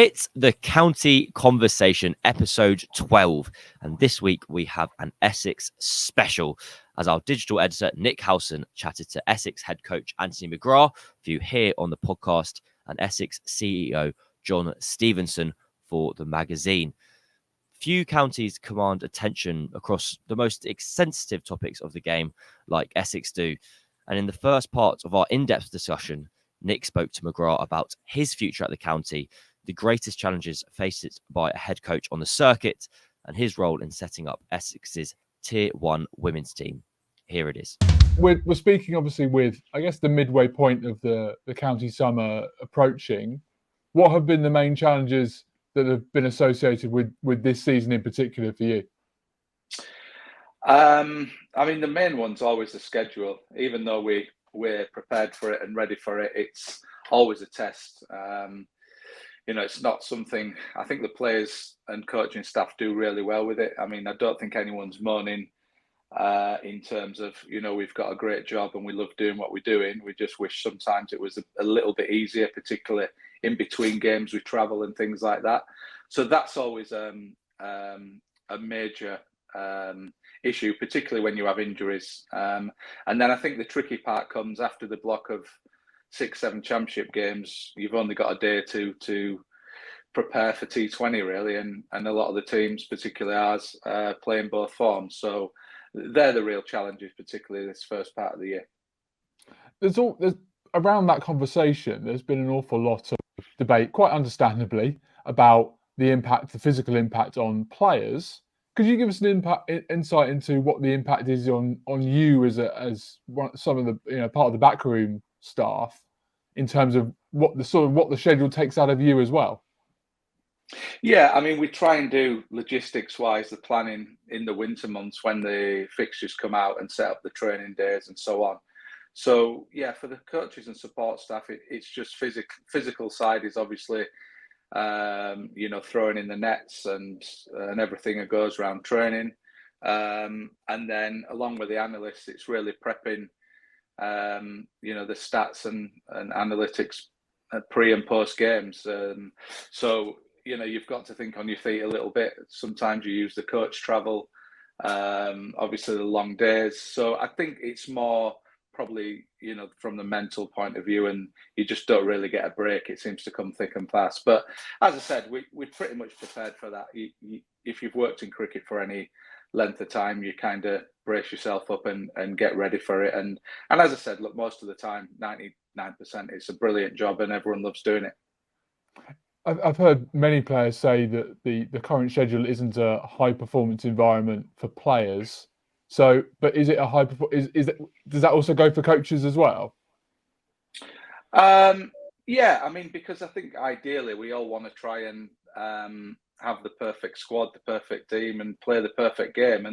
It's the County Conversation, episode 12. And this week we have an Essex special as our digital editor, Nick Howson, chatted to Essex head coach Anthony McGrath, for you here on the podcast, and Essex CEO John Stevenson for the magazine. Few counties command attention across the most sensitive topics of the game like Essex do. And in the first part of our in-depth discussion, Nick spoke to McGrath about his future at the county, the greatest challenges faced by a head coach on the circuit, and his role in setting up Essex's Tier 1 women's team. Here it is. We're speaking obviously with, I guess, the midway point of the county summer approaching. What have been the main challenges that have been associated with this season in particular for you? I mean, the main one's always the schedule. Even though we're prepared for it and ready for it, it's always a test. It's not something, I think the players and coaching staff do really well with it. I mean, I don't think anyone's moaning in terms of, we've got a great job and we love doing what we're doing. We just wish sometimes it was a little bit easier, particularly in between games we travel and things like that. So that's always a major issue, particularly when you have injuries. And then I think the tricky part comes after the block of 6-7 championship games. You've only got a day or two to prepare for T20 really, and a lot of the teams, particularly ours, play in both forms. So they're the real challenges, particularly this first part of the year. There's around that conversation, there's been an awful lot of debate, quite understandably, about the physical impact on players. Could you give us an insight into what the impact is on you as some of the part of the backroom staff, in terms of what the schedule takes out of you as well? Yeah, I mean, we try and do logistics-wise the planning in the winter months when the fixtures come out and set up the training days and so on. So yeah, for the coaches and support staff, it's just physical side is obviously throwing in the nets and everything that goes around training, and then along with the analysts, it's really prepping the stats and analytics pre and post games. So you've got to think on your feet a little bit. Sometimes you use the coach travel, obviously the long days. So I think it's more probably, from the mental point of view, and you just don't really get a break. It seems to come thick and fast. But as I said, we're pretty much prepared for that. If you've worked in cricket for any length of time, you kind of brace yourself up and get ready for it. And as I said, look, most of the time, 99%, it's a brilliant job and everyone loves doing it. I've heard many players say that the current schedule isn't a high performance environment for players. So, but is it a high? Does that also go for coaches as well? Yeah, I mean, because I think ideally we all want to try and have the perfect squad, the perfect team, and play the perfect game.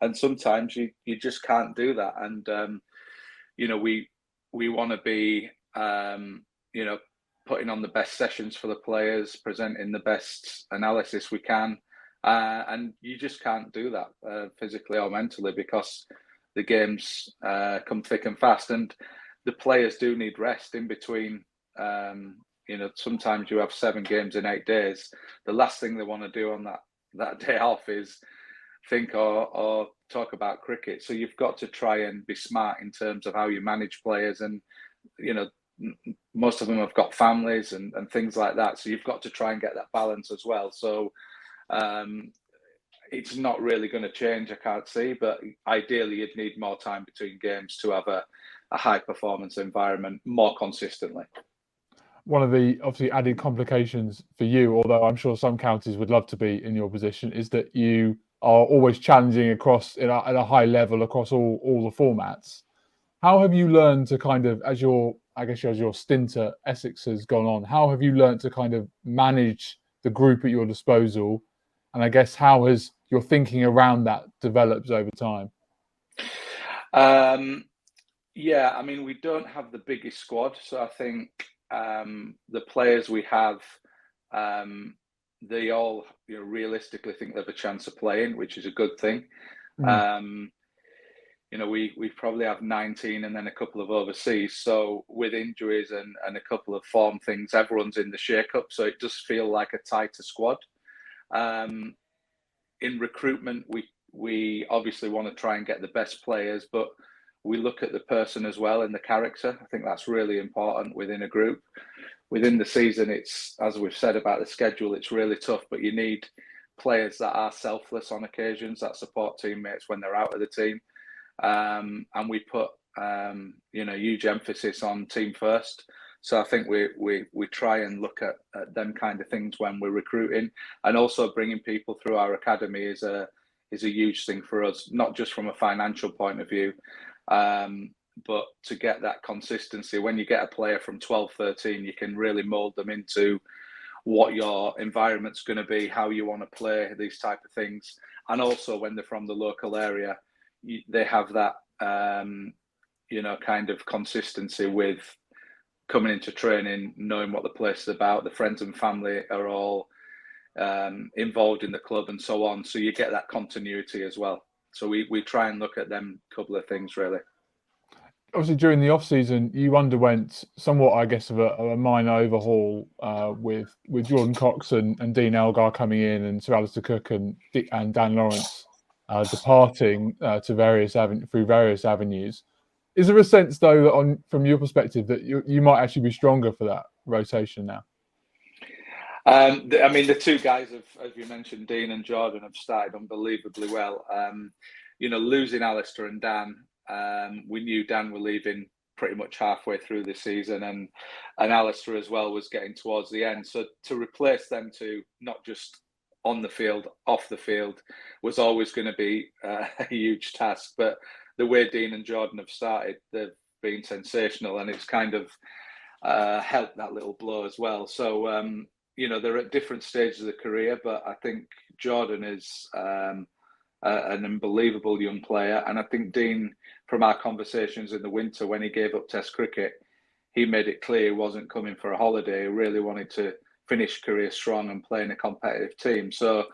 And sometimes you just can't do that. And we want to be putting on the best sessions for the players, presenting the best analysis we can. And you just can't do that physically or mentally, because the games come thick and fast. And the players do need rest in between. Sometimes you have 7 games in 8 days. The last thing they want to do on that day off is think or talk about cricket. So you've got to try and be smart in terms of how you manage players. And, most of them have got families and things like that. So you've got to try and get that balance as well. So it's not really going to change, I can't see, but ideally you'd need more time between games to have a high performance environment more consistently. One of the obviously added complications for you, although I'm sure some counties would love to be in your position, is that you are always challenging across at a high level across all the formats. How have you learned to kind of, as your stint at Essex has gone on, how have you learned to kind of manage the group at your disposal? And I guess how has your thinking around that developed over time? Yeah, I mean, we don't have the biggest squad. So I think the players we have, they all realistically think they have a chance of playing, which is a good thing. we probably have 19 and then a couple of overseas. So with injuries and a couple of form things, everyone's in the shake-up. So it does feel like a tighter squad. In recruitment, we obviously want to try and get the best players, but we look at the person as well and the character. I think that's really important within a group. Within the season, it's, as we've said about the schedule, it's really tough, but you need players that are selfless on occasions, that support teammates when they're out of the team. And we put, huge emphasis on team first. So I think we try and look at them kind of things when we're recruiting, and also bringing people through our academy is a huge thing for us, not just from a financial point of view, but to get that consistency. When you get a player from 12, 13, you can really mould them into what your environment's going to be, how you want to play, these type of things. And also when they're from the local area, they have that, kind of consistency with coming into training, knowing what the place is about. The friends and family are all involved in the club and so on. So you get that continuity as well. So we try and look at them couple of things, really. Obviously, during the off-season, you underwent somewhat, I guess, of a minor overhaul with Jordan Cox and Dean Elgar coming in, and Sir Alistair Cook and Dan Lawrence departing through various avenues. Is there a sense, though, that from your perspective, that you might actually be stronger for that rotation now? The two guys, as you mentioned, Dean and Jordan, have started unbelievably well. Losing Alistair and Dan, we knew Dan were leaving pretty much halfway through the season, and Alistair as well was getting towards the end. So to replace them two, not just on the field, off the field, was always going to be a huge task. But the way Dean and Jordan have started, they've been sensational, and it's kind of helped that little blow as well. So, they're at different stages of the career, but I think Jordan is an unbelievable young player. And I think Dean, from our conversations in the winter when he gave up Test cricket, he made it clear he wasn't coming for a holiday. He really wanted to finish career strong and play in a competitive team. So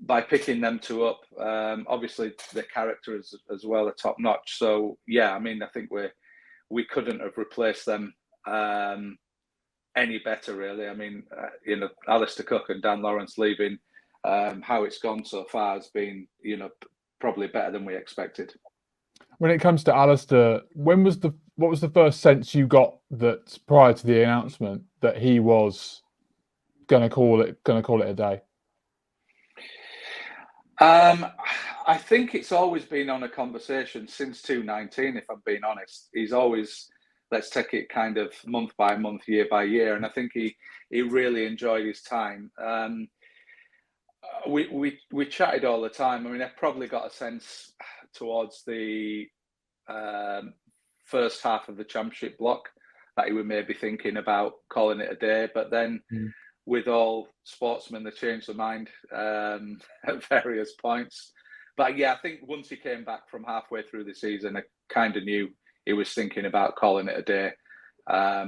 by picking them two up, obviously the character is as well are top notch. So yeah, I think we couldn't have replaced them any better, really. Alistair Cook and Dan Lawrence leaving, how it's gone so far has been, probably better than we expected. When it comes to Alistair, what was the first sense you got that prior to the announcement that he was going to call it a day? I think it's always been on a conversation since 2019, if I'm being honest. He's always, let's take it kind of month by month, year by year. And I think he really enjoyed his time. We chatted all the time. I probably got a sense towards the first half of the championship block that he was maybe thinking about calling it a day. But then with all sportsmen, they changed their mind at various points. But yeah, I think once he came back from halfway through the season, I kind of knew he was thinking about calling it a day. I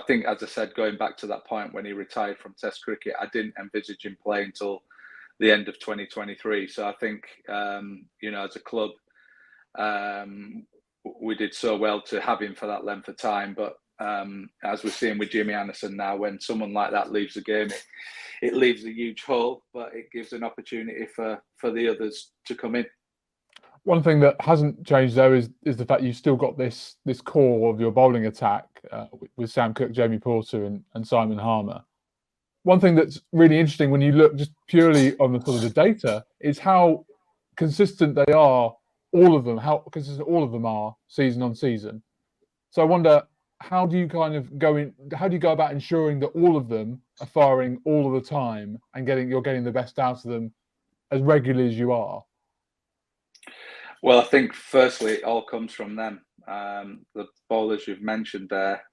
think, as I said, going back to that point when he retired from Test cricket, I didn't envisage him playing until the end of 2023. So I think, as a club, we did so well to have him for that length of time. But as we're seeing with Jimmy Anderson now, when someone like that leaves the game, it leaves a huge hole, but it gives an opportunity for the others to come in. One thing that hasn't changed, though, is the fact you've still got this core of your bowling attack with Sam Cook, Jamie Porter and Simon Harmer. One thing that's really interesting when you look just purely on the sort of the data is how consistent they are, all of them, how consistent all of them are season on season. So I wonder, how do you go about ensuring that all of them are firing all of the time and you're getting the best out of them as regularly as you are? Well, I think firstly it all comes from them. The bowlers you've mentioned there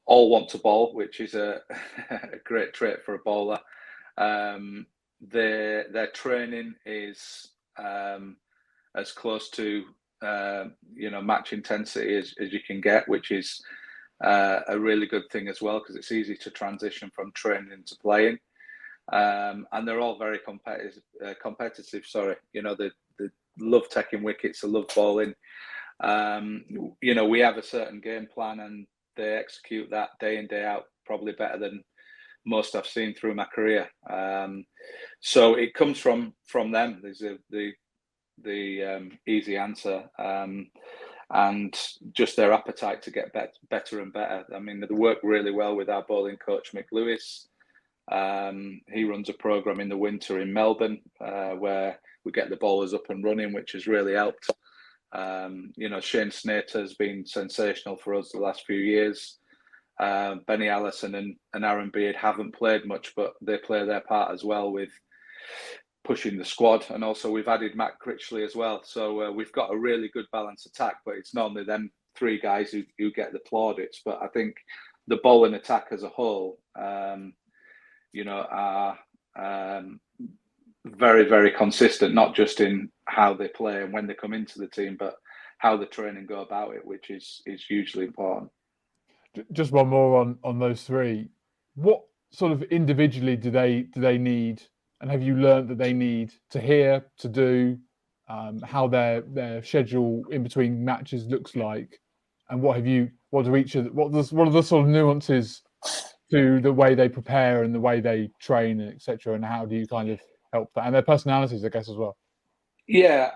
all want to bowl, which is a great trait for a bowler. Their training is as close to match intensity as you can get, which is a really good thing as well, because it's easy to transition from training into playing. And they're all very competitive. love taking wickets, they love bowling. We have a certain game plan and they execute that day in, day out, probably better than most I've seen through my career. So it comes from them. There's the easy answer. And just their appetite to get better and better. I mean, they work really well with our bowling coach, Mick Lewis. He runs a programme in the winter in Melbourne where we get the bowlers up and running, which has really helped. Shane Snater has been sensational for us the last few years. Benny Allison and Aaron Beard haven't played much, but they play their part as well with pushing the squad. And also we've added Matt Critchley as well. So we've got a really good balanced attack, but it's normally them three guys who get the plaudits. But I think the bowling attack as a whole, are very, very consistent, not just in how they play and when they come into the team, but how the training go about it, which is hugely important. Just one more on those three. What sort of individually do they need, and have you learned that they need to hear, to do, how their schedule in between matches looks like, and what are the sort of nuances to the way they prepare and the way they train, and etc., and how do you kind of help that, and their personalities, I guess, as well? Yeah,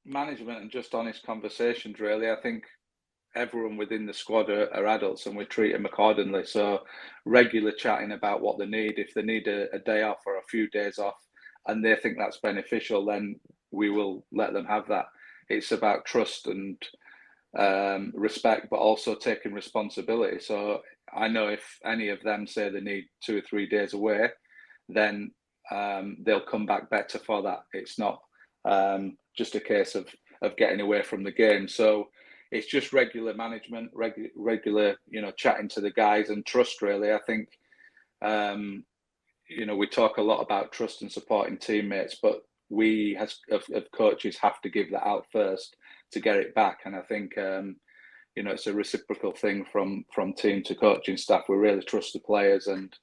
management and just honest conversations, really. I think everyone within the squad are adults and we treat them accordingly. So regular chatting about what they need. If they need a day off or a few days off and they think that's beneficial, then we will let them have that. It's about trust and respect, but also taking responsibility. So I know if any of them say they need 2 or 3 days away, then they'll come back better for that. It's not just a case of getting away from the game. So it's just regular management, regular, chatting to the guys and trust, really. I think, we talk a lot about trust and supporting teammates, but we as coaches have to give that out first to get it back. And I think, it's a reciprocal thing from team to coaching staff. We really trust the players and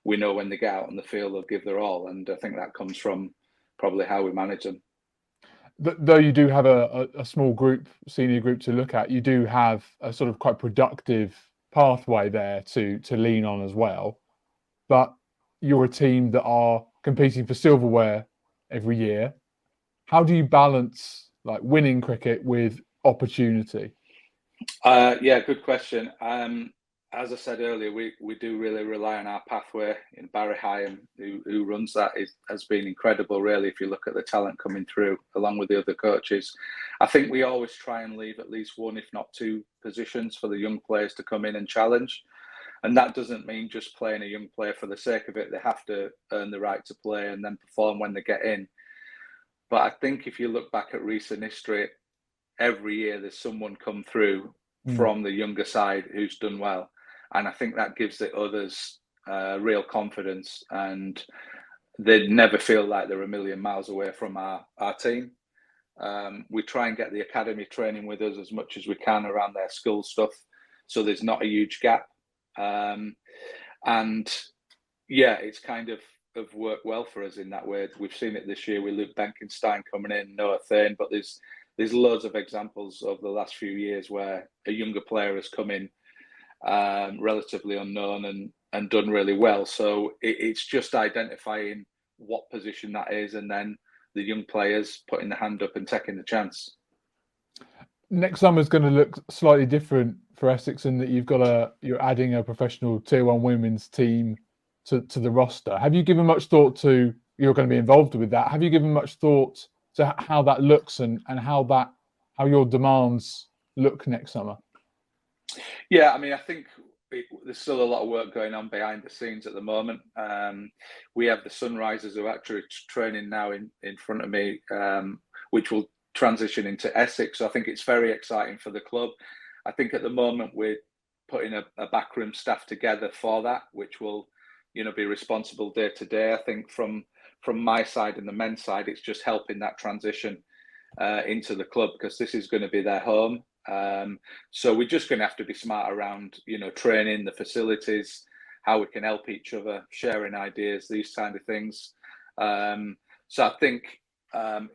we know when they get out on the field, they'll give their all. And I think that comes from probably how we manage them. Though you do have a small group, senior group to look at, you do have a sort of quite productive pathway there to lean on as well. But you're a team that are competing for silverware every year. How do you balance like winning cricket with opportunity? Yeah, good question. As I said earlier, we do really rely on our pathway. In Barry Hyam, who runs that, has been incredible, really, if you look at the talent coming through, along with the other coaches. I think we always try and leave at least one, if not two, positions for the young players to come in and challenge. And that doesn't mean just playing a young player for the sake of it. They have to earn the right to play and then perform when they get in. But I think if you look back at recent history, every year there's someone come through from the younger side who's done well. And I think that gives the others real confidence, and they never feel like they're a million miles away from our team. We try and get the academy training with us as much as we can around their school stuff, so there's not a huge gap. And yeah, it's kind of worked well for us in that way. We've seen it this year with Luke Benkenstein coming in, Noah Thane, but there's loads of examples over the last few years where a younger player has come in relatively unknown and done really well. So it's just identifying what position that is, and then the young players putting the hand up and taking the chance. Next summer's going to look slightly different for Essex in that you're adding a professional Tier 1 women's team to the roster. Have you given much thought to, you're going to be involved with that, have you given much thought to how that looks and how your demands look next summer? Yeah, I mean, I think there's still a lot of work going on behind the scenes at the moment. We have the Sunrisers who are actually training now in front of me, which will transition into Essex. So I think it's very exciting for the club. I think at the moment we're putting a backroom staff together for that, which will, be responsible day to day. I think from my side and the men's side, it's just helping that transition into the club, because this is going to be their home. So we're just going to have to be smart around, training, the facilities, how we can help each other, sharing ideas, these kind of things. So I think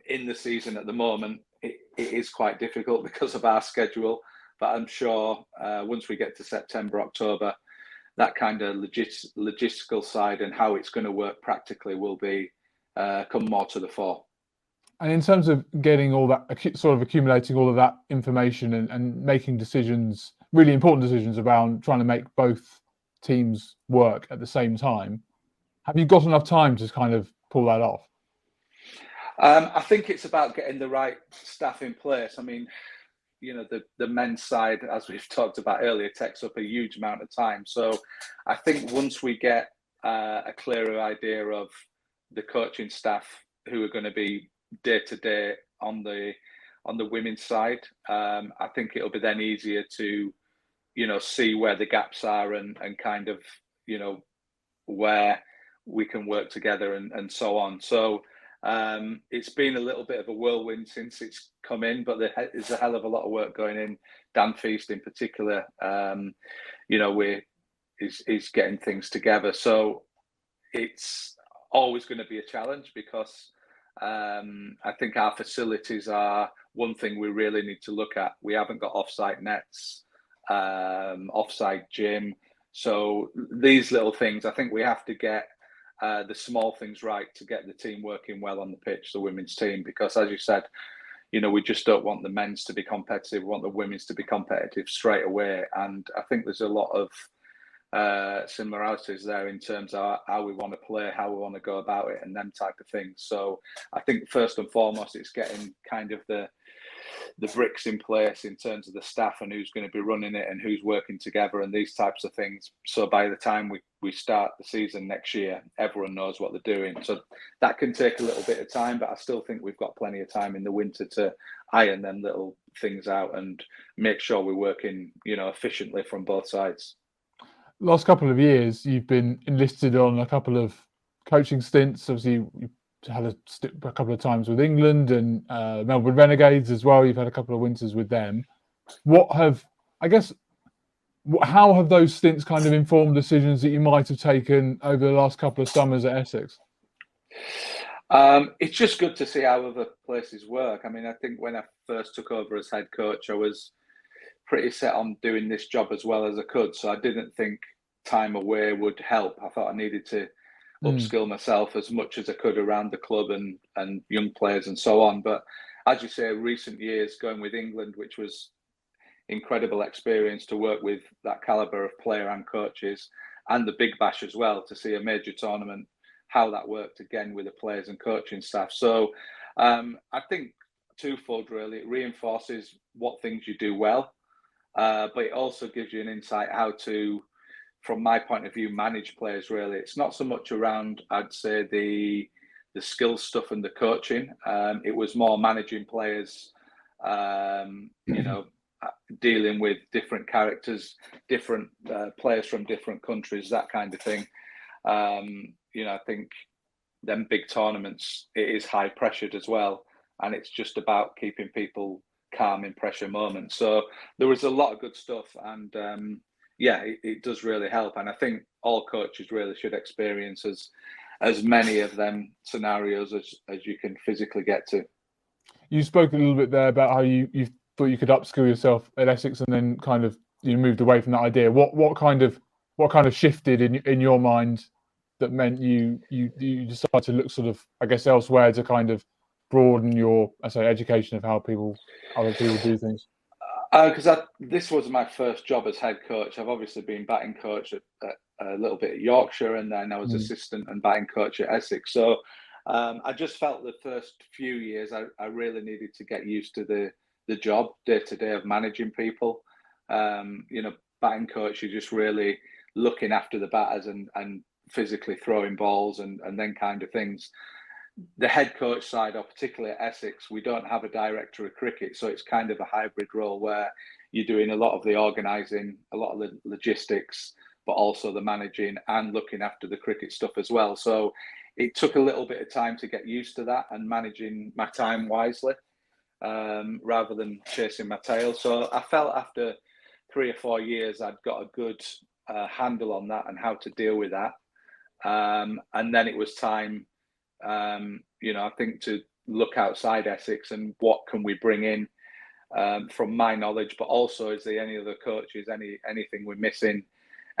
in the season at the moment, it is quite difficult because of our schedule. But I'm sure once we get to September, October, that kind of logistical side and how it's going to work practically will be come more to the fore. And in terms of getting all that, sort of accumulating all of that information and making decisions, really important decisions around trying to make both teams work at the same time, have you got enough time to kind of pull that off? I think it's about getting the right staff in place. I mean, the men's side, as we've talked about earlier, takes up a huge amount of time. So I think once we get a clearer idea of the coaching staff who are going to be day to day on the women's side, I think it'll be then easier to see where the gaps are and kind of where we can work together and so on. So it's been a little bit of a whirlwind since it's come in, but there's a hell of a lot of work going in. Dan Feast in particular, is getting things together. So it's always going to be a challenge because I think our facilities are one thing we really need to look at. We haven't got off-site nets, off-site gym. So these little things, I think we have to get the small things right to get the team working well on the pitch, the women's team, because as you said, we just don't want the men's to be competitive. We want the women's to be competitive straight away. And I think there's a lot of similarities there in terms of how we want to play, how we want to go about it, and them type of things. So I think first and foremost, it's getting kind of the bricks in place in terms of the staff and who's going to be running it and who's working together and these types of things. So by the time we start the season next year, everyone knows what they're doing. So that can take a little bit of time, but I still think we've got plenty of time in the winter to iron them little things out and make sure we're working, efficiently from both sides. Last couple of years, you've been enlisted on a couple of coaching stints. Obviously, you had a couple of times with England and Melbourne Renegades as well. You've had a couple of winters with them. How have those stints kind of informed decisions that you might have taken over the last couple of summers at Essex? It's just good to see how other places work. I mean, I think when I first took over as head coach, I was pretty set on doing this job as well as I could. So I didn't think time away would help. I thought I needed to upskill myself as much as I could around the club and young players and so on. But as you say, recent years going with England, which was incredible experience to work with that caliber of player and coaches, and the Big Bash as well, to see a major tournament, how that worked again with the players and coaching staff. So I think twofold really. It reinforces what things you do well, but it also gives you an insight how to, from my point of view, manage players. Really, it's not so much around, I'd say, the skill stuff and the coaching. It was more managing players, dealing with different characters, different players from different countries, that kind of thing. I think them big tournaments, it is high pressured as well, and it's just about keeping people calm in pressure moments. So there was a lot of good stuff, and it does really help. And I think all coaches really should experience as many of them scenarios as you can physically get to. You spoke a little bit there about how you thought you could upskill yourself at Essex, and then kind of you moved away from that idea. What kind of shifted in your mind that meant you decided to look sort of, I guess, elsewhere to kind of broaden your, education of how other people do things? Because this was my first job as head coach. I've obviously been batting coach at a little bit at Yorkshire, and then I was assistant and batting coach at Essex. So I just felt the first few years I really needed to get used to the job day to day of managing people. Batting coach, you're just really looking after the batters and physically throwing balls and then kind of things. The head coach side, or particularly at Essex, we don't have a director of cricket, so it's kind of a hybrid role where you're doing a lot of the organising, a lot of the logistics, but also the managing and looking after the cricket stuff as well. So it took a little bit of time to get used to that and managing my time wisely, rather than chasing my tail. So I felt after 3 or 4 years, I'd got a good handle on that and how to deal with that. And then it was time, I think, to look outside Essex and what can we bring in from my knowledge, but also is there any other coaches, anything we're missing,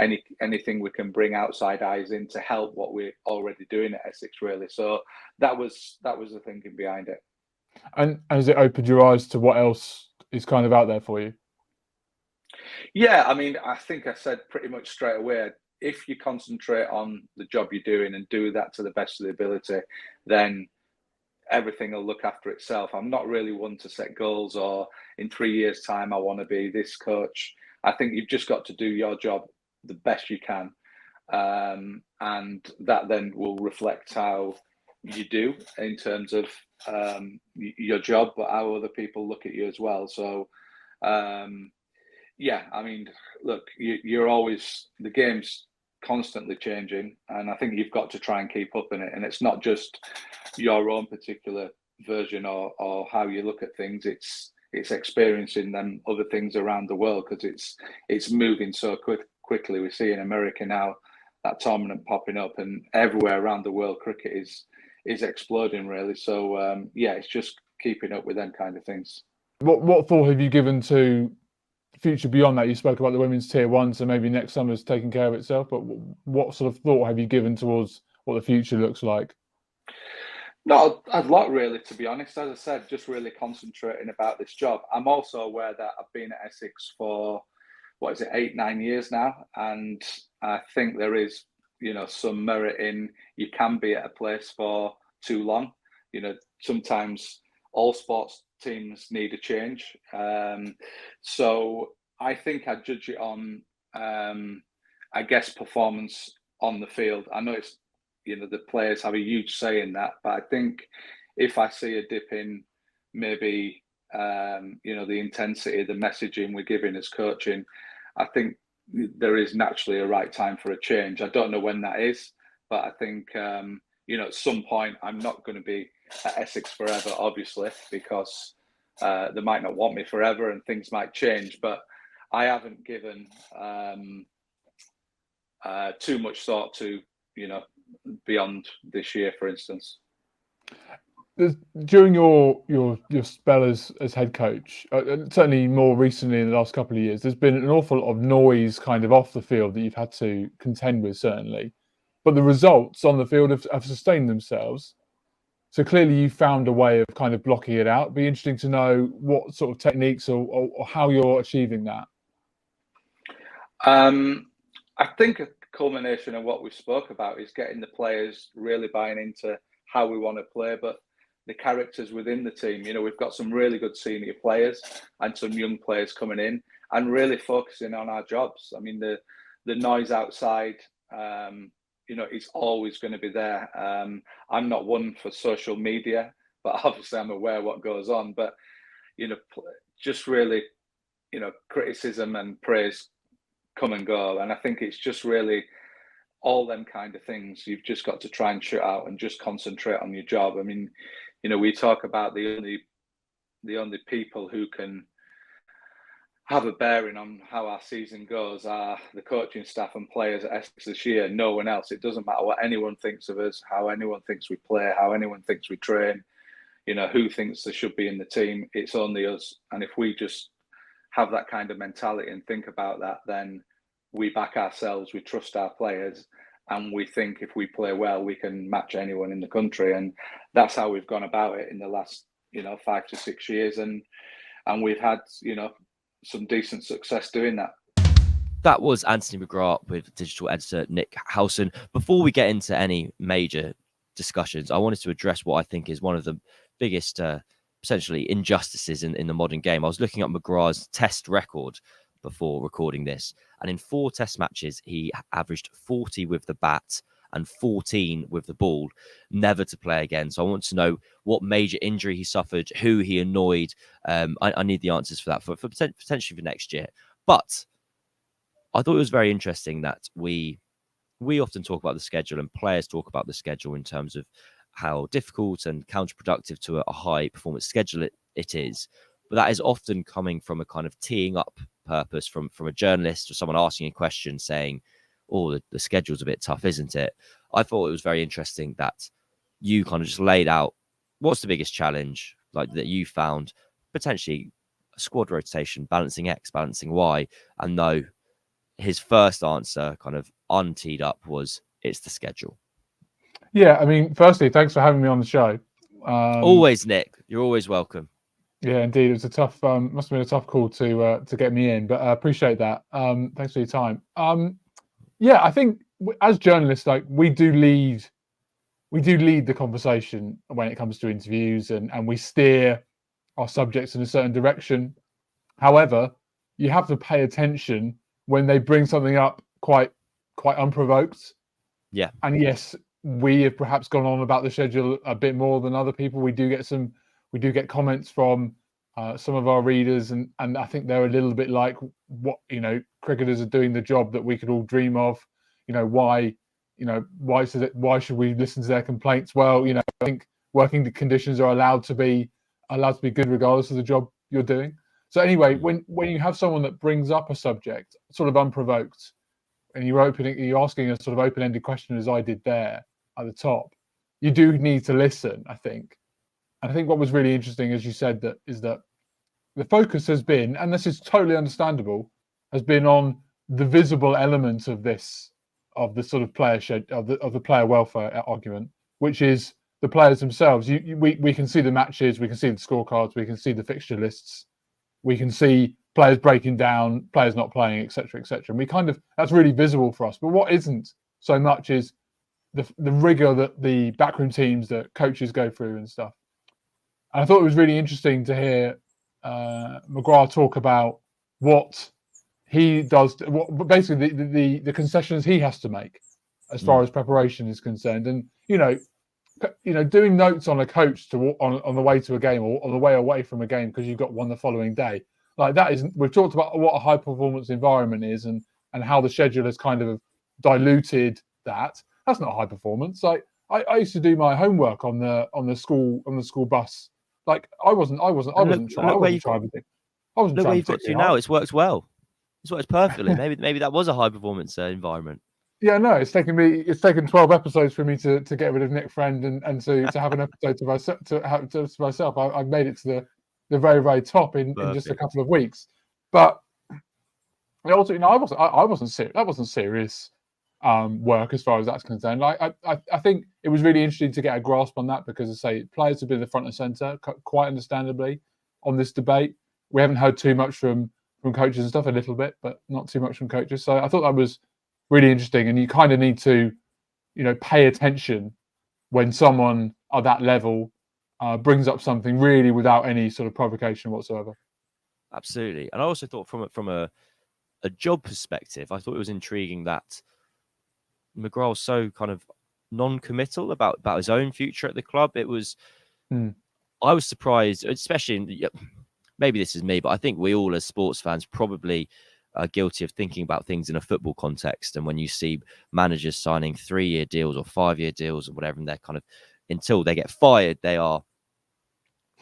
anything we can bring outside eyes in to help what we're already doing at Essex, really. So that was the thinking behind it. And has it opened your eyes to what else is kind of out there for you? Yeah, I mean, I think I said pretty much straight away, if you concentrate on the job you're doing and do that to the best of the ability, then everything will look after itself. I'm not really one to set goals or in 3 years' time, I want to be this coach. I think you've just got to do your job the best you can. And that then will reflect how you do in terms of your job, but how other people look at you as well. So, yeah, I mean, look, you're always, the game's constantly changing, and I think you've got to try and keep up in it. And it's not just your own particular version or how you look at things. It's experiencing them other things around the world, because it's moving so quickly. We see in America now that tournament popping up, and everywhere around the world, cricket is exploding really. So yeah, it's just keeping up with them kind of things. What thought have you given to future beyond that? You spoke about the women's tier 1, so maybe next summer's taking care of itself, but what sort of thought have you given towards what the future looks like? Not a lot, really, to be honest. As I said, just really concentrating about this job. I'm also aware that I've been at Essex for, 8-9 years now, and I think there is, some merit in you can be at a place for too long. Sometimes all sports teams need a change. So I think I judge it on, I guess, performance on the field. I know it's, the players have a huge say in that, but I think if I see a dip in maybe, the intensity, the messaging we're giving as coaching, I think there is naturally a right time for a change. I don't know when that is, but I think, at some point I'm not going to be at Essex forever, obviously, because they might not want me forever and things might change, but I haven't given too much thought to, beyond this year, for instance. During your spell as head coach, certainly more recently in the last couple of years, there's been an awful lot of noise kind of off the field that you've had to contend with, certainly. But the results on the field have sustained themselves. So clearly you found a way of kind of blocking it out. It'd be interesting to know what sort of techniques or how you're achieving that. I think a culmination of what we spoke about is getting the players really buying into how we want to play, but the characters within the team. We've got some really good senior players and some young players coming in and really focusing on our jobs. I mean, the noise outside, it's always going to be there. I'm not one for social media, but obviously I'm aware what goes on. But, just really, criticism and praise come and go. And I think it's just really all them kind of things you've just got to try and shut out and just concentrate on your job. I mean, we talk about the only people who can have a bearing on how our season goes are the coaching staff and players at Essex this year. No one else. It doesn't matter what anyone thinks of us, how anyone thinks we play, how anyone thinks we train, who thinks they should be in the team. It's only us. And if we just have that kind of mentality and think about that, then we back ourselves, we trust our players, and we think if we play well, we can match anyone in the country. And that's how we've gone about it in the last, 5 to 6 years. And we've had, some decent success doing that. That was Anthony McGrath with digital editor Nick Howson. Before we get into any major discussions, I wanted to address what I think is one of the biggest essentially injustices in the modern game. I was looking at McGrath's test record before recording this, and in 4 test matches he averaged 40 with the bat and 14 with the ball, never to play again. So I want to know what major injury he suffered, who he annoyed. I need the answers for that for potentially for next year. But I thought it was very interesting that we often talk about the schedule and players talk about the schedule in terms of how difficult and counterproductive to a high performance schedule it is. But that is often coming from a kind of teeing up purpose from a journalist or someone asking a question saying, oh, the schedule's a bit tough, isn't it? I thought it was very interesting that you kind of just laid out what's the biggest challenge like that you found? Potentially a squad rotation, balancing X, balancing Y, and no, his first answer, kind of unteed up, was it's the schedule. Yeah, I mean, firstly, thanks for having me on the show. Always, Nick. You're always welcome. Yeah, indeed, it was a tough. Must have been a tough call to get me in, but I appreciate that. Thanks for your time. Yeah, I think as journalists, like we do lead the conversation when it comes to interviews, and we steer our subjects in a certain direction. However, you have to pay attention when they bring something up quite unprovoked. Yeah. And yes, we have perhaps gone on about the schedule a bit more than other people. We do get comments from some of our readers, and I think they're a little bit like, what, cricketers are doing the job that we could all dream of. Why should we listen to their complaints? Well, I think working conditions are allowed to be good regardless of the job you're doing. So anyway, when you have someone that brings up a subject sort of unprovoked, and you're asking a sort of open-ended question, as I did there at the top, you do need to listen, I think. And I think what was really interesting, as you said, is that the focus has been, and this is totally understandable, has been on the visible element of the sort of of the player welfare argument, which is the players themselves. We can see the matches, we can see the scorecards, we can see the fixture lists, we can see players breaking down, players not playing, etc., etc. And that's really visible for us. But what isn't so much is the rigor that the backroom teams, that coaches go through and stuff. And I thought it was really interesting to hear McGrath talk about what he does, basically the concessions he has to make as far as preparation is concerned. And doing notes on a coach on the way to a game, or on the way away from a game because you've got one the following day, like that isn't. We've talked about what a high performance environment is, and how the schedule has kind of diluted that. That's not high performance. Like I used to do my homework on the school bus. Like I wasn't trying to do now. It's worked well. It's worked perfectly. Maybe that was a high performance environment. Yeah, no, it's taken 12 episodes for me to get rid of Nick Friend and to have an episode to myself. I've made it to the very, very top in just a couple of weeks. But also, I wasn't serious. That wasn't serious work as far as that's concerned. I think it was really interesting to get a grasp on that, because, as I say, players have been the front and centre, quite understandably, on this debate. We haven't heard too much from coaches and stuff, a little bit, but not too much from coaches. So I thought that was really interesting, and you kind of need to, pay attention when someone at that level brings up something really without any sort of provocation whatsoever. Absolutely. And I also thought from a job perspective, I thought it was intriguing that McGrath was so kind of non-committal about his own future at the club. It was, I was surprised, especially maybe this is me, but I think we all as sports fans probably are guilty of thinking about things in a football context. And when you see managers signing 3-year deals or 5-year deals or whatever, and they're kind of, until they get fired, they are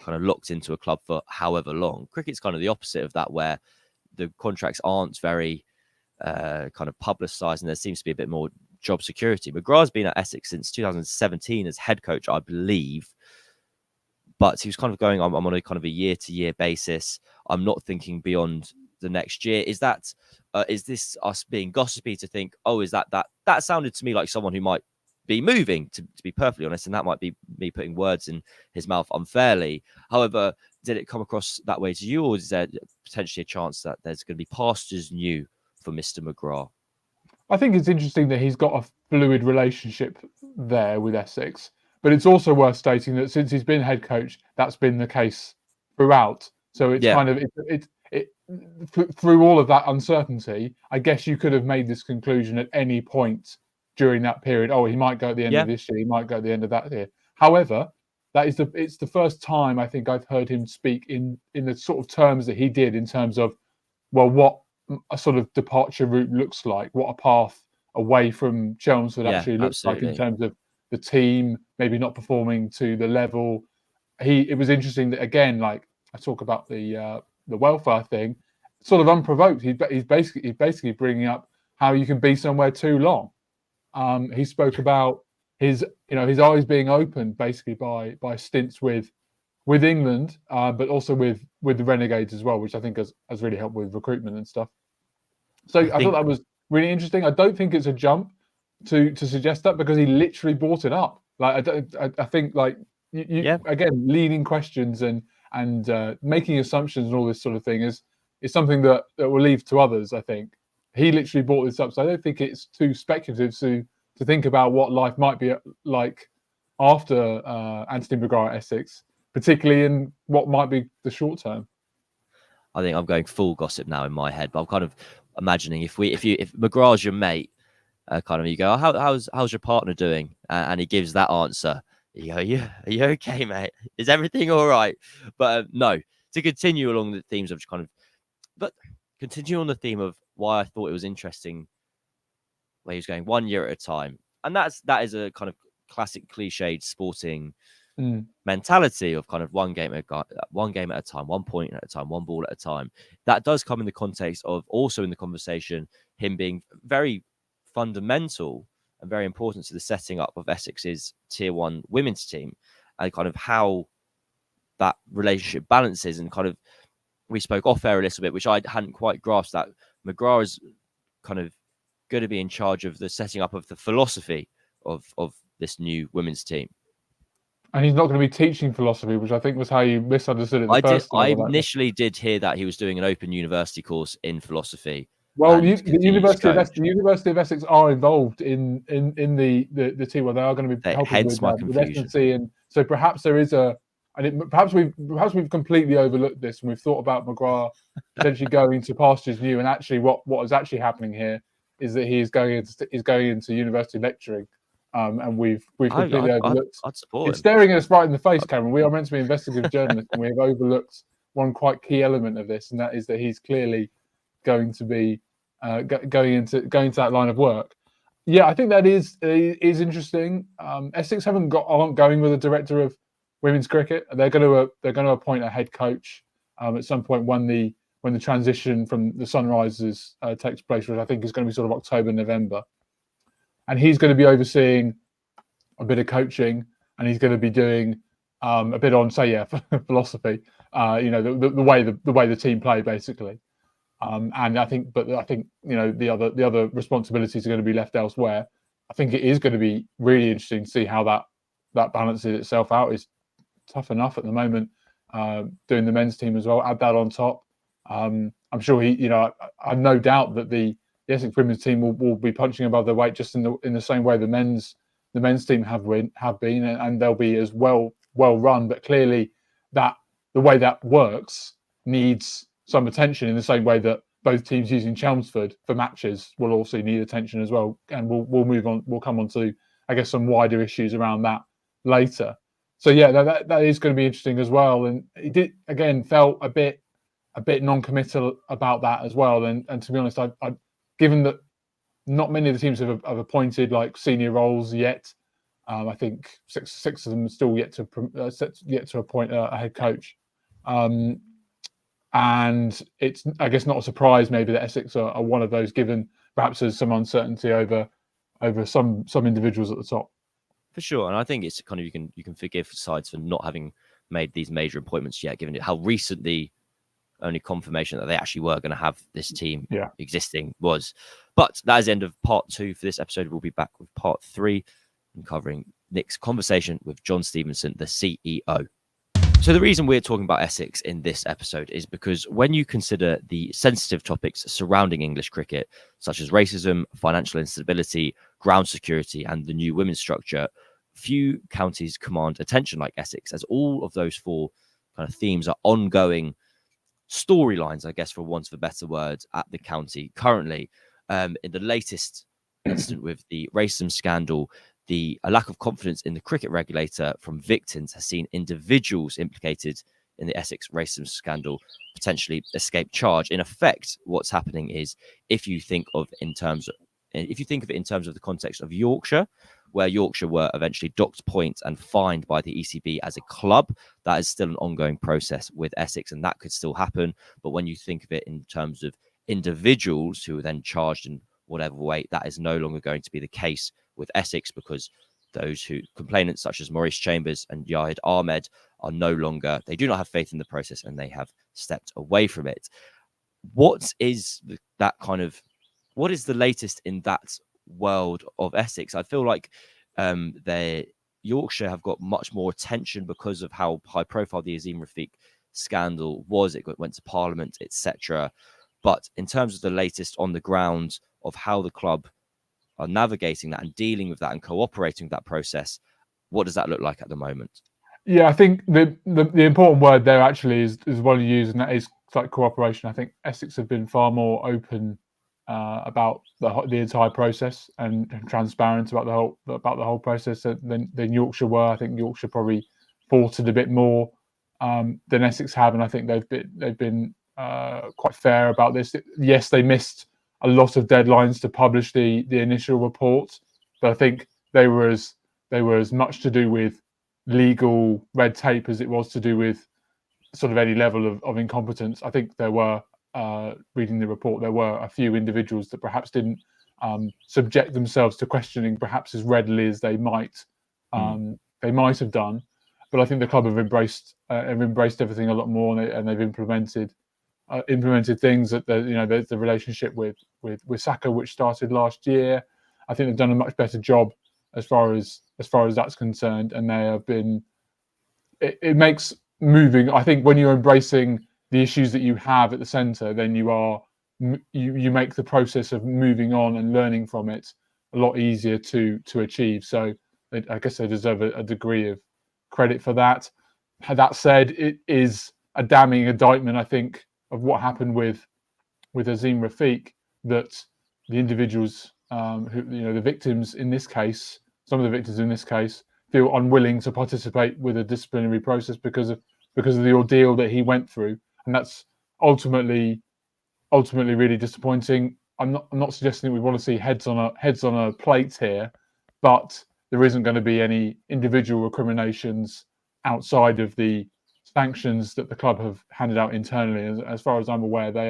kind of locked into a club for however long. Cricket's kind of the opposite of that, where the contracts aren't very kind of publicised, and there seems to be a bit more job security. McGrath's been at Essex since 2017 as head coach, I believe. But he was kind of going, I'm on a kind of a year-to-year basis. I'm not thinking beyond the next year. Is this us being gossipy to think, is that sounded to me like someone who might be moving, to be perfectly honest, and that might be me putting words in his mouth unfairly. However, did it come across that way to you, or is there potentially a chance that there's going to be pastures new for Mr. McGrath? I think it's interesting that he's got a fluid relationship there with Essex, but it's also worth stating that since he's been head coach, that's been the case throughout. So it's kind of through all of that uncertainty, I guess you could have made this conclusion at any point during that period. He might go at the end of this year, he might go at the end of that year. However, it's the first time I think I've heard him speak in the sort of terms that he did, in terms of, well, what a sort of departure route looks like, what a path away from Chelmsford actually looks like in terms of the team maybe not performing to the level. It was interesting that, again, like I talk about the welfare thing, sort of unprovoked. He's basically bringing up how you can be somewhere too long. He spoke about his eyes being opened basically by stints with England, but also with the Renegades as well, which I think has really helped with recruitment and stuff. So I thought that was really interesting. I don't think it's a jump to suggest that, because he literally brought it up. Like I think like you again, leading questions and making assumptions and all this sort of thing is something that will leave to others. I think he literally brought this up, so I don't think it's too speculative to think about what life might be like after Anthony McGrath at Essex, particularly in what might be the short term. I think I'm going full gossip now in my head, but I'm kind of imagining if McGrath's your mate, kind of you go, how's your partner doing, and he gives that answer. You go, are you okay, mate? Is everything all right? But no, to continue along the themes of continue on the theme of why I thought it was interesting where he was going 1 year at a time, and that is a kind of classic cliched sporting mentality of kind of one game at a time, 1 point at a time, one ball at a time. That does come in the context of also in the conversation him being very fundamental and very important to the setting up of Essex's Tier 1 women's team, and kind of how that relationship balances. And kind of we spoke off air a little bit, which I hadn't quite grasped, that McGrath is kind of going to be in charge of the setting up of the philosophy of this new women's team. And he's not going to be teaching philosophy, which I think was how you misunderstood it the first time. I initially did hear that he was doing an open university course in philosophy. Well, the University of Essex are involved in the team where they are going to be helping with residency, and so perhaps there is perhaps we've completely overlooked this, and we've thought about McGrath potentially going to pastures new, and actually what is actually happening here is that he is going into university lecturing. And we've completely overlooked. I'd support it's staring at us right in the face, Cameron. We are meant to be investigative journalists, and we have overlooked one quite key element of this, and that is that he's clearly going to be going into that line of work. Yeah, I think that is interesting. Essex aren't going with a director of women's cricket. They're going to appoint a head coach at some point when the transition from the Sunrisers takes place, which I think is going to be sort of October, November. And he's going to be overseeing a bit of coaching, and he's going to be doing a bit on, philosophy. The way the team play, basically. And I think the other responsibilities are going to be left elsewhere. I think it is going to be really interesting to see how that balances itself out. It's tough enough at the moment doing the men's team as well. Add that on top. I'm sure I've no doubt that the Essex women's team will be punching above their weight, just in the same way the men's team have been, and they'll be as well run. But clearly, that the way that works needs some attention, in the same way that both teams using Chelmsford for matches will also need attention as well. And we'll move on. We'll come on to, I guess, some wider issues around that later. So yeah, that is going to be interesting as well. And it felt a bit non-committal about that as well. And to be honest, I given that not many of the teams have appointed like senior roles yet, I think six of them still yet to appoint a head coach, and it's, I guess, not a surprise maybe that Essex are one of those, given perhaps there's some uncertainty over some individuals at the top. For sure, and I think it's kind of you can forgive sides for not having made these major appointments yet, given how recently only confirmation that they actually were going to have this team existing was. But that is the end of part 2 for this episode. We'll be back with part 3 and covering Nick's conversation with John Stevenson, the CEO. So the reason we're talking about Essex in this episode is because when you consider the sensitive topics surrounding English cricket, such as racism, financial instability, ground security, and the new women's structure, few counties command attention like Essex, as all of those 4 kind of themes are ongoing storylines, I guess, for want of a better word, at the county currently. In the latest incident with the racism scandal, a lack of confidence in the cricket regulator from victims has seen individuals implicated in the Essex racism scandal potentially escape charge. In effect, what's happening is, if you think of it in terms of the context of Yorkshire, where Yorkshire were eventually docked points and fined by the ECB as a club, that is still an ongoing process with Essex, and that could still happen. But when you think of it in terms of individuals who are then charged in whatever way, that is no longer going to be the case with Essex, because those who complainants such as Maurice Chambers and Yahid Ahmed are no longer, they do not have faith in the process and they have stepped away from it. What is that kind of, what is the latest in that world of Essex? I feel like Yorkshire have got much more attention because of how high profile the Azim Rafiq scandal was. It went to Parliament, etc. But in terms of the latest on the ground of how the club are navigating that and dealing with that and cooperating with that process, what does that look like at the moment? Yeah, I think the important word there actually is one you use, and that is like cooperation. I think Essex have been far more open about the entire process and transparent about the whole process than Yorkshire were. I think Yorkshire probably fought it a bit more than Essex have, and I think they've been quite fair about this. Yes, they missed a lot of deadlines to publish the initial report, but I think they were as much to do with legal red tape as it was to do with sort of any level of incompetence. I think there were, reading the report, there were a few individuals that perhaps didn't subject themselves to questioning perhaps as readily as they might have done. But I think the club have embraced everything a lot more, and they've implemented things that the relationship with Saka, which started last year. I think they've done a much better job as far as that's concerned, and they have been. It makes moving. I think when you're embracing the issues that you have at the centre, then you make the process of moving on and learning from it a lot easier to achieve. So I guess they deserve a degree of credit for that. That said, it is a damning indictment, I think, of what happened with Azim Rafiq, that the individuals who, the victims in this case, some of the victims in this case, feel unwilling to participate with a disciplinary process because of the ordeal that he went through, and that's ultimately really disappointing. I'm not suggesting that we want to see heads on a plate here, but there isn't going to be any individual recriminations outside of the sanctions that the club have handed out internally. As far as I'm aware, they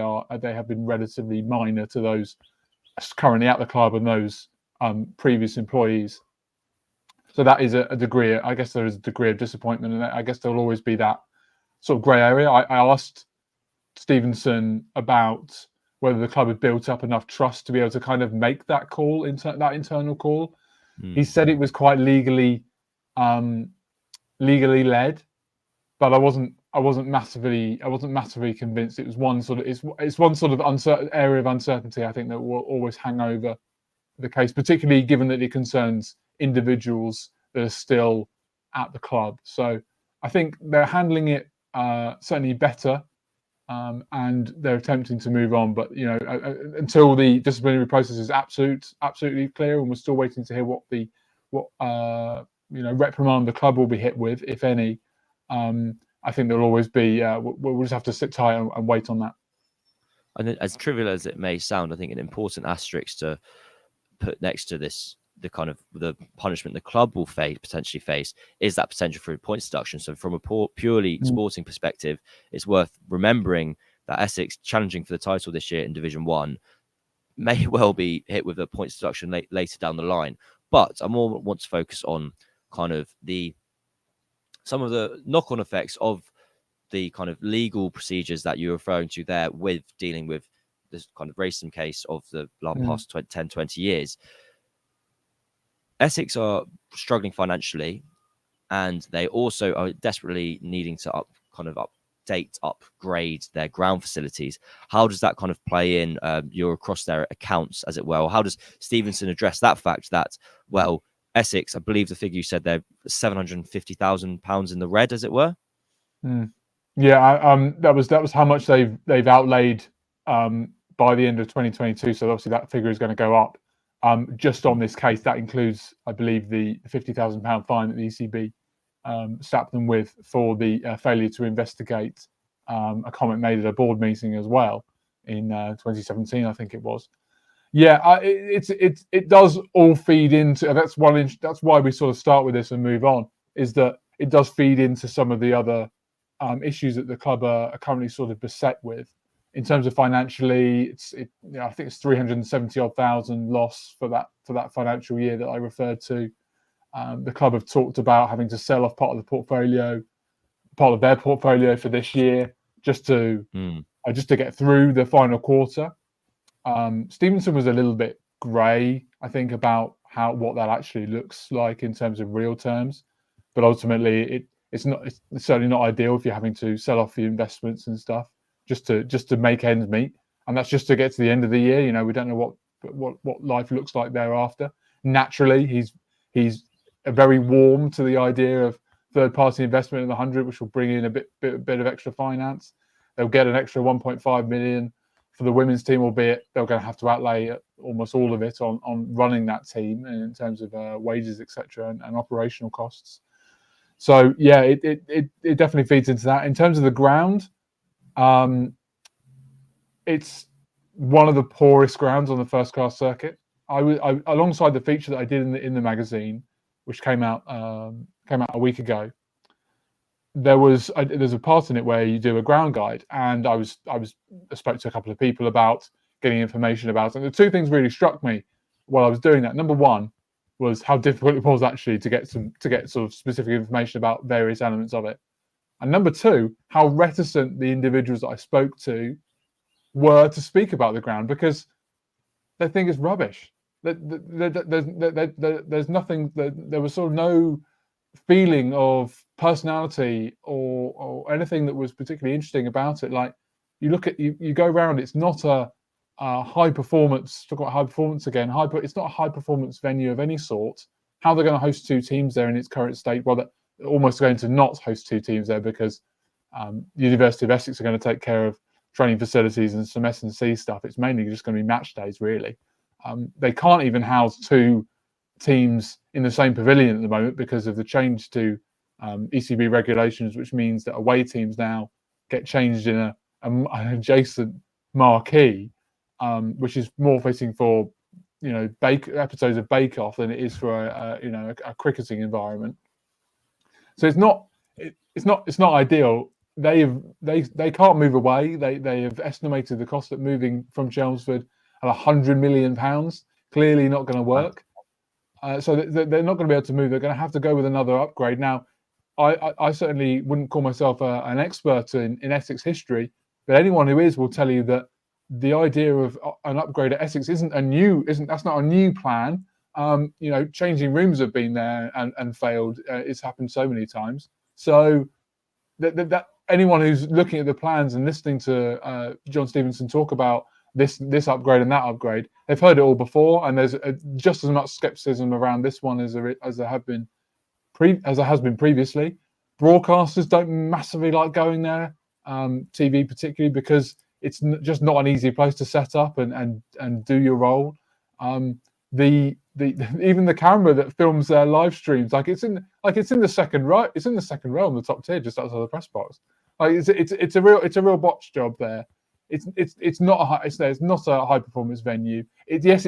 have been relatively minor to those currently at the club and those previous employees. So that is a degree. I guess there is a degree of disappointment, and I guess there will always be that sort of grey area. I asked Stevenson about whether the club had built up enough trust to be able to kind of make that call, that internal call. He said it was quite legally led, but I wasn't massively convinced. It was one sort of it's one sort of uncertain area of uncertainty, I think, that will always hang over the case, particularly given that it concerns individuals that are still at the club. So I think they're handling it certainly better, and they're attempting to move on. But until the disciplinary process is absolutely clear, and we're still waiting to hear what reprimand the club will be hit with, if any. I think there'll always be. We'll just have to sit tight and wait on that. And as trivial as it may sound, I think an important asterisk to put next to this, the kind of the punishment the club will potentially face, is that potential for points deduction. So from a purely sporting perspective, it's worth remembering that Essex, challenging for the title this year in Division 1, may well be hit with a points deduction later down the line. But I more want to focus on kind of some of the knock-on effects of the kind of legal procedures that you're referring to there, with dealing with this kind of racism case of the past 10, 20 years. Essex are struggling financially, and they also are desperately needing to upgrade their ground facilities. How does that kind of play in? You're across their accounts, as it were. How does Stevenson address that fact that, well, Essex, I believe the figure you said, they're £750,000 in the red, as it were? Yeah, that was how much they've outlaid by the end of 2022. So obviously that figure is going to go up. Just on this case, that includes, I believe, the £50,000 fine that the ECB slapped them with for the failure to investigate a comment made at a board meeting as well in 2017, I think it was. Yeah, it does all feed into. That's why we sort of start with this and move on. Is that it does feed into some of the other issues that the club are currently sort of beset with. In terms of financially, I think it's 370,000 loss for that financial year that I referred to. The club have talked about having to sell off part of their portfolio for this year, just to get through the final quarter. Stevenson was a little bit grey, I think, about what that actually looks like in terms of real terms, but ultimately it's certainly not ideal if you're having to sell off the investments and stuff just to make ends meet, and that's just to get to the end of the year. We don't know what life looks like thereafter. Naturally, he's very warm to the idea of third-party investment in the 100, which will bring in a bit of extra finance. They'll get an extra 1.5 million for the women's team, albeit they're going to have to outlay almost all of it on running that team in terms of wages, etc., and operational costs. So yeah, it definitely feeds into that. In terms of the ground, it's one of the poorest grounds on the first class circuit. I alongside the feature that I did in the magazine, which came out a week ago, there's a part in it where you do a ground guide, and I spoke to a couple of people about getting information about it. And the two things really struck me while I was doing that. Number one was how difficult it was actually to get sort of specific information about various elements of it, and number two, how reticent the individuals that I spoke to were to speak about the ground because they think it's rubbish. There's nothing. There was sort of no feeling of personality or anything that was particularly interesting about it. Like you go around, it's not a high performance. Talk about high performance again. It's not a high performance venue of any sort. How they're going to host two teams there in its current state? Well, they're almost going to not host two teams there because University of Essex are going to take care of training facilities and some S&C stuff. It's mainly just going to be match days, really. They can't even house two teams in the same pavilion at the moment because of the change to ECB regulations, which means that away teams now get changed in an adjacent marquee, which is more fitting for episodes of Bake Off than it is for a cricketing environment. So it's not ideal. They can't move away. They have estimated the cost of moving from Chelmsford at £100 million. Clearly not going to work. So they're not going to be able to move. They're going to have to go with another upgrade. Now, I certainly wouldn't call myself an expert in Essex history, but anyone who is will tell you that the idea of an upgrade at Essex that's not a new plan. Changing rooms have been there and failed. It's happened so many times. So that anyone who's looking at the plans and listening to John Stevenson talk about this upgrade and that upgrade, they've heard it all before, and there's just as much skepticism around this one as there has been previously. Broadcasters don't massively like going there, TV particularly, because it's just not an easy place to set up and do your role. Even the camera that films their live streams, it's in the second row. It's in the second row on the top tier, just outside the press box. It's a real botch job there. It's not a high performance venue. It's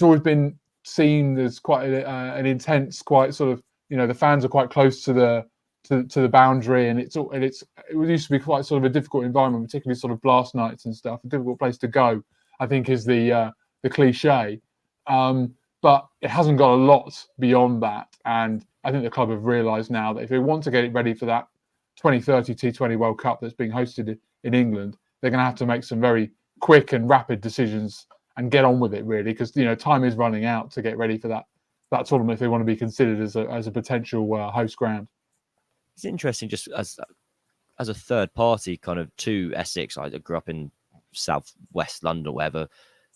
always been seen as quite an intense, quite sort of, the fans are quite close to the boundary, and it used to be quite sort of a difficult environment, particularly sort of blast nights and stuff. A difficult place to go, I think, is the cliche, but it hasn't got a lot beyond that. And I think the club have realised now that if they want to get it ready for that 2030 T20 World Cup that's being hosted in England, they're going to have to make some very quick and rapid decisions and get on with it, really, because time is running out to get ready for that tournament if they want to be considered as a potential host ground. It's interesting, just as a third party kind of to Essex. I grew up in southwest London or whatever,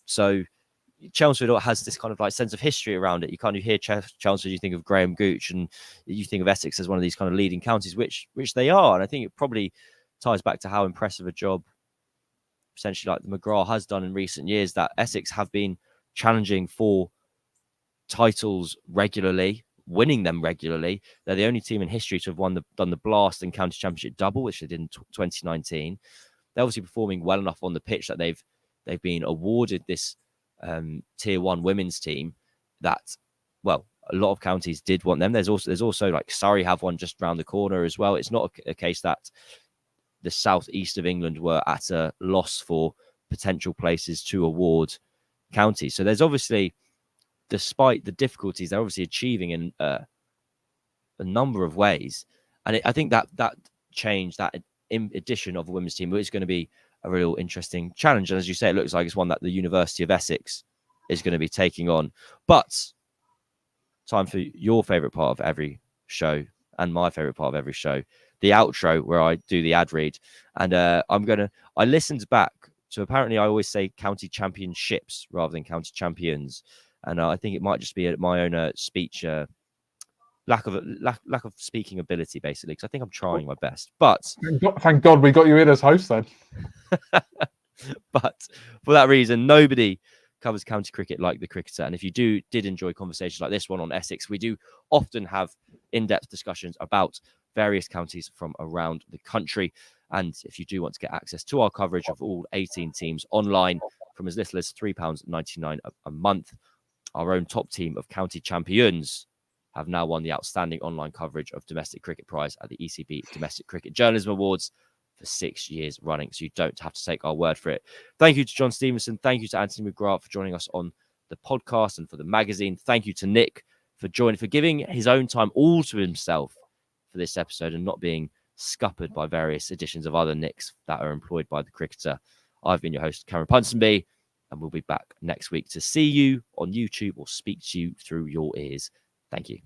so Chelmsford has this kind of like sense of history around it. You kind of hear Chelmsford, you think of Graham Gooch, and you think of Essex as one of these kind of leading counties, which they are. And I think it probably ties back to how impressive a job essentially like the McGrath has done in recent years, that Essex have been challenging for titles regularly, winning them regularly. They're the only team in history to have done the Blast and County Championship double, which they did in 2019. They're obviously performing well enough on the pitch that they've been awarded this tier 1 women's team that, well, a lot of counties did want them. There's also like Surrey have one just round the corner as well. It's not a case that the southeast of England were at a loss for potential places to award counties. So there's obviously despite the difficulties, they're obviously achieving in a number of ways. And I think that change, that addition of a women's team is going to be a real interesting challenge. And as you say, it looks like it's one that the University of Essex is going to be taking on. But time for your favourite part of every show and my favourite part of every show, the outro, where I do the ad read. And I listened back to, apparently I always say county championships rather than county champions. And I think it might just be my own speech lack of speaking ability, basically, because I think I'm trying my best. But thank God we got you in as host then. But for that reason, nobody covers county cricket like the Cricketer. And if you did enjoy conversations like this one on Essex, we do often have in-depth discussions about various counties from around the country. And if you do want to get access to our coverage of all 18 teams online from as little as £3.99 a month, our own top team of county champions have now won the outstanding online coverage of domestic cricket prize at the ECB Domestic Cricket Journalism Awards for 6 years running. So you don't have to take our word for it. Thank you to John Stevenson. Thank you to Anthony McGrath for joining us on the podcast and for the magazine. Thank you to Nick for giving his own time all to himself for this episode and not being scuppered by various editions of other Nicks that are employed by the Cricketer. I've been your host, Cameron Ponsonby, and we'll be back next week to see you on YouTube or speak to you through your ears. Thank you.